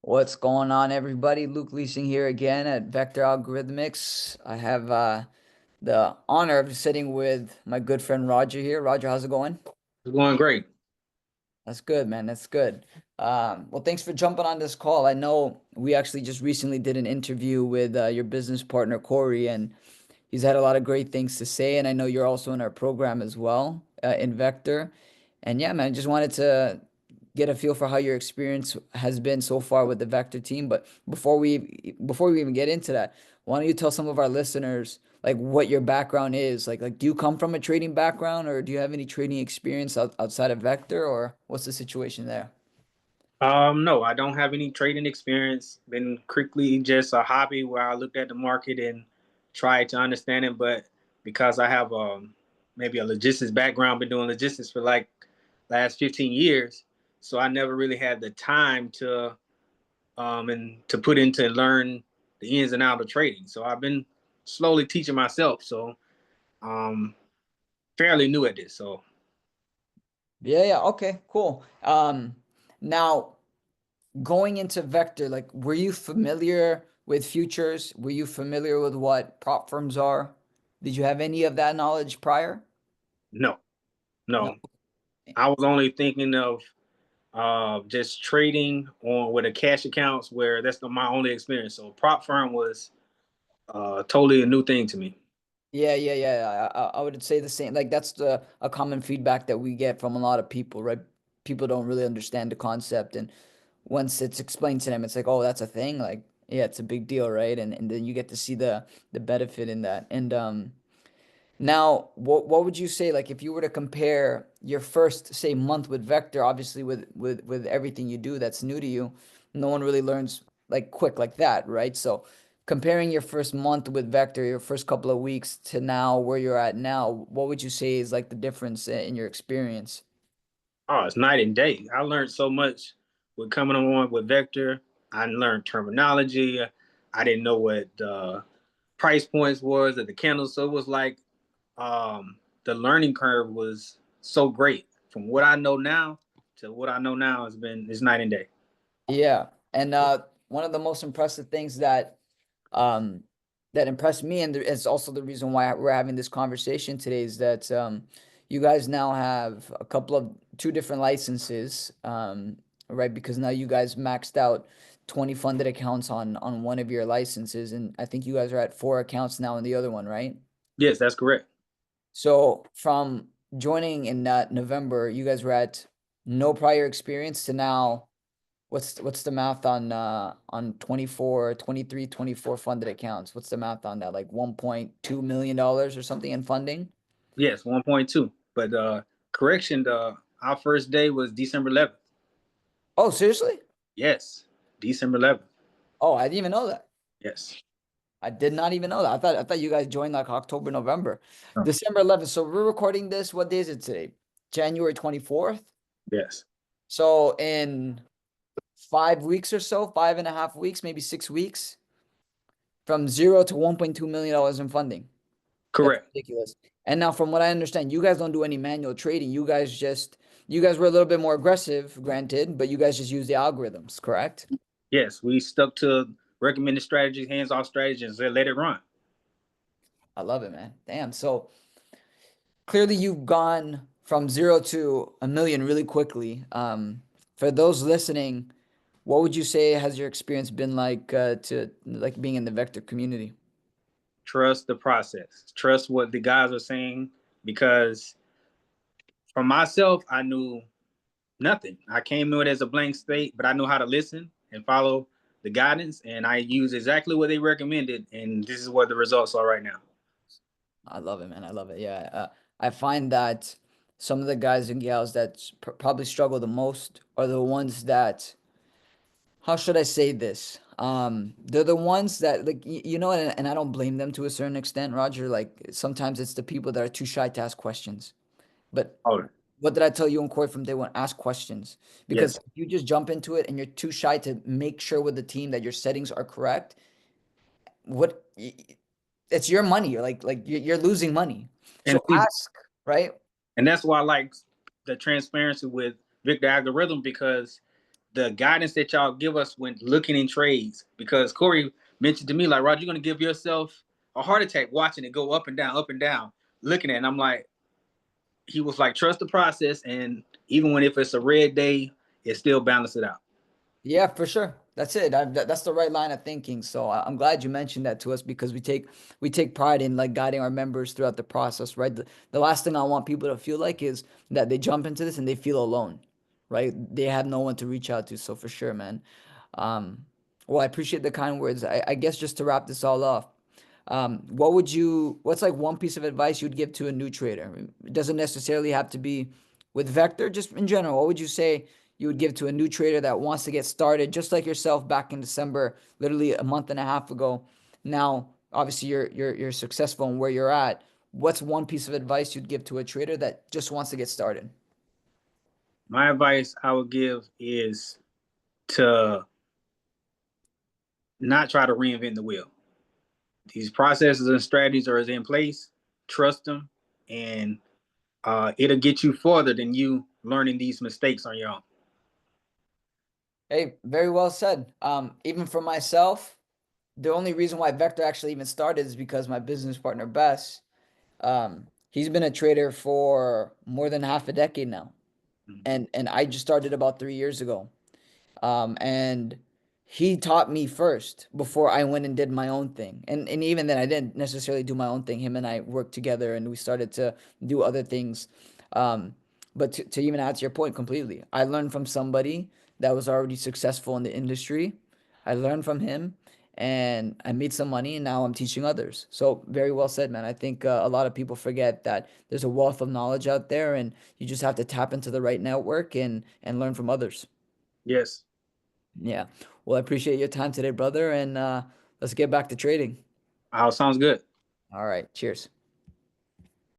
What's going on, everybody? Luke Leasing here again at Vector Algorithmics. I have the honor of sitting with my good friend Roger here. Roger, how's it going? It's going great. That's good, man. That's good. Well, thanks for jumping on this call. I know we actually just recently did an interview with your business partner, Corey, and he's had a lot of great things to say. And I know you're also in our program as well, in Vector. And yeah, man, just wanted to get a feel for how your experience has been so far with the Vector team. But before we even get into that, why don't you tell some of our listeners like what your background is? Like do you come from a trading background or do you have any trading experience outside of Vector or what's the situation there? No, I don't have any trading experience. Been strictly just a hobby where I looked at the market and tried to understand it. But because I have maybe a logistics background, been doing logistics for like last 15 years, so I never really had the time to and to put into learn the ins and out of trading. So I've been slowly teaching myself. So um, fairly new at this. So Yeah, yeah, okay, cool. Now going into Vector, like were you familiar with futures? Were you familiar with what prop firms are? Did you have any of that knowledge prior? no, No. no, I was only thinking of just trading on with a cash accounts where that's my only experience. So prop firm was totally a new thing to me. Yeah, yeah, yeah. I would say the same. Like that's the a common feedback that we get from a lot of people, right? People don't really understand the concept, and once it's explained to them, it's like, oh, that's a thing. Like, yeah, it's a big deal, right? And then you get to see the benefit in that. And now, what would you say, like, if you were to compare your first, say, month with Vector, obviously with everything you do that's new to you, no one really learns like quick like that, right? So, comparing your first month with Vector, your first couple of weeks to now where you're at now, what would you say is like the difference in your experience? Oh, it's night and day. I learned so much with coming on with Vector. I learned terminology. I didn't know what price points was at the candles. So it was like the learning curve was so great. From what I know now to what I know now has been is night and day. Yeah, and one of the most impressive things um that impressed me, and it's also the reason why we're having this conversation today, is that you guys now have a couple of two different licenses, right? Because now you guys maxed out 20 funded accounts on one of your licenses, and I think you guys are at four accounts now in the other one, right? Yes, that's correct. So from joining in that November, you guys were at no prior experience to now. What's the math on 24, 23, 24 funded accounts? What's the math on that? Like $1.2 million or something in funding? Yes, 1.2. But correction, our first day was December 11th. Oh, seriously? Yes, December 11th. Oh, I didn't even know that. Yes. I did not even know that. I thought you guys joined like October, November. Oh, December 11th. So we're recording this. What day is it today? January 24th. yes. So in 5 weeks or so, 5.5 weeks, maybe 6 weeks, from zero to $1.2 million in funding. That's Correct. ridiculous. And now, from what I understand, you guys don't do any manual trading. You guys were a little bit more aggressive, granted, but you guys just use the algorithms, correct? Yes, we stuck to recommended strategies, hands off strategies, and let it run. I love it, man. Damn. So clearly, you've gone from zero to a million really quickly. For those listening, what would you say has your experience been like to like being in the vector community? Trust the process. Trust what the guys are saying because for myself, I knew nothing. I came to it as a blank state, but I know how to listen and follow the guidance, and I use exactly what they recommended, and this is what the results are right now. I love it, man. I love it. Yeah. I find that some of the guys and gals that probably struggle the most are the ones that, how should I say this? They're the ones that like you know, and I don't blame them to a certain extent, Roger. Like sometimes it's the people that are too shy to ask questions. But Oh, what did I tell you in court from day one? Ask questions. Because yes. if you just jump into it and you're too shy to make sure with the team that your settings are correct, what it's your money. You're losing money. And So see, ask, right? and that's why I like the transparency with Victor algorithm because the guidance that y'all give us when looking in trades. Because Corey mentioned to me, like, Roger, you're gonna give yourself a heart attack watching it go up and down, looking at it. And I'm like, he was like, trust the process, and even when if it's a red day, it still balances it out. Yeah, for sure. That's it. That's the right line of thinking. So I'm glad you mentioned that to us because we take pride in like guiding our members throughout the process, right? The last thing I want people to feel like is that they jump into this and they feel alone, right? They have no one to reach out to. So for sure, man. Um, well, I appreciate the kind words. I guess just to wrap this all off, what's like one piece of advice you'd give to a new trader? I mean, it doesn't necessarily have to be with Vector, just in general. What would you say you would give to a new trader that wants to get started, just like yourself back in December, literally a month and a half ago? Now, obviously, you're successful in where you're at. What's one piece of advice you'd give to a trader that just wants to get started? My advice I would give is to not try to reinvent the wheel. These processes and strategies are in place. Trust them, and it'll get you further than you learning these mistakes on your own. Hey, very well said. Even for myself, the only reason why Vector actually even started is because my business partner Bess, he's been a trader for more than half a decade now, and I just started about 3 years ago. And he taught me first before I went and did my own thing. And even then, I didn't necessarily do my own thing. Him and I worked together, and we started to do other things. Um, but to even add to your point completely, I learned from somebody that was already successful in the industry. I learned from him, and I made some money, and now I'm teaching others. So very well said, man. I think a lot of people forget that there's a wealth of knowledge out there, and you just have to tap into the right network and learn from others. Yes. Yeah. Well, I appreciate your time today, brother, and let's get back to trading. Sounds good. All right. Cheers.